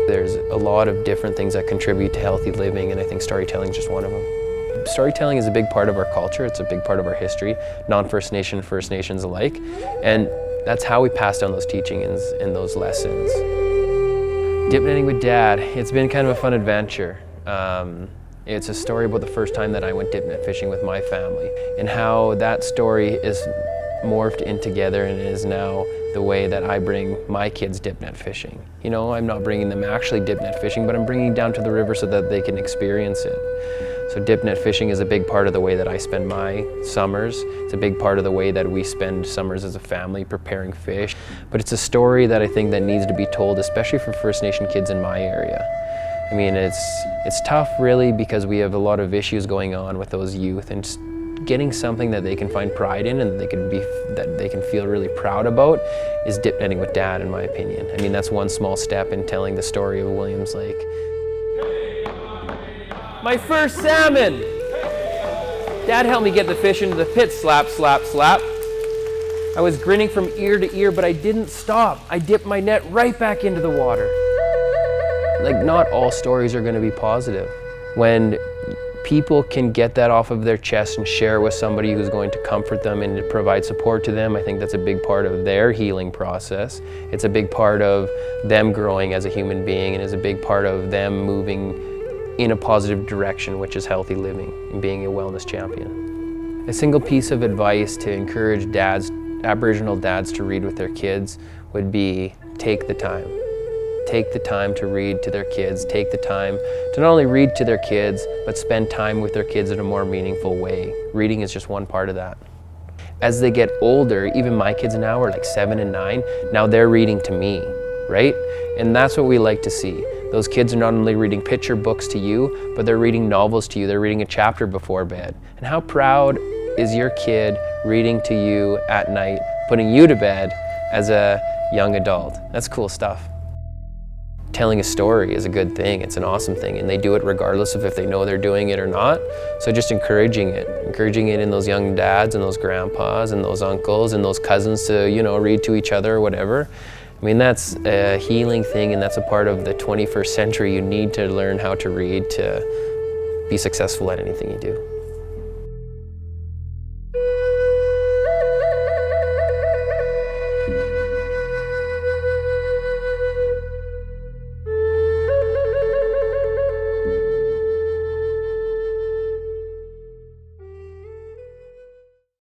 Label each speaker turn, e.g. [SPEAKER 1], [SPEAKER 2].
[SPEAKER 1] There's a lot of different things that contribute to healthy living, and I think storytelling is just one of them. Storytelling is a big part of our culture, it's a big part of our history, non-First Nation, First Nations alike, and that's how we pass down those teachings and those lessons. Dip netting with Dad, it's been kind of a fun adventure. It's a story about the first time that I went dip net fishing with my family, and how that story is morphed in together and is now the way that I bring my kids dip net fishing. You know, I'm not bringing them actually dip net fishing, but I'm bringing down to the river so that they can experience it. So dip net fishing is a big part of the way that I spend my summers. It's a big part of the way that we spend summers as a family preparing fish. But it's a story that I think that needs to be told, especially for First Nation kids in my area. I mean, it's tough really because we have a lot of issues going on with those youth, and just getting something that they can find pride in and that they can feel really proud about is dip netting with Dad, in my opinion. I mean, that's one small step in telling the story of Williams Lake. My first salmon! Dad helped me get the fish into the pit, slap, slap, slap. I was grinning from ear to ear, but I didn't stop. I dipped my net right back into the water. Like, not all stories are gonna be positive. When people can get that off of their chest and share with somebody who's going to comfort them and to provide support to them, I think that's a big part of their healing process. It's a big part of them growing as a human being, and is a big part of them moving in a positive direction, which is healthy living and being a wellness champion. A single piece of advice to encourage dads, Aboriginal dads, to read with their kids would be take the time. Take the time to read to their kids. Take the time to not only read to their kids, but spend time with their kids in a more meaningful way. Reading is just one part of that. As they get older, even my kids now are like 7 and 9, now they're reading to me, right? And that's what we like to see. Those kids are not only reading picture books to you, but they're reading novels to you. They're reading a chapter before bed. And how proud is your kid reading to you at night, putting you to bed as a young adult? That's cool stuff. Telling a story is a good thing, it's an awesome thing, and they do it regardless of if they know they're doing it or not. So just encouraging it in those young dads and those grandpas and those uncles and those cousins to, you know, read to each other or whatever. I mean, that's a healing thing, and that's a part of the 21st century. You need to learn how to read to be successful at anything you do.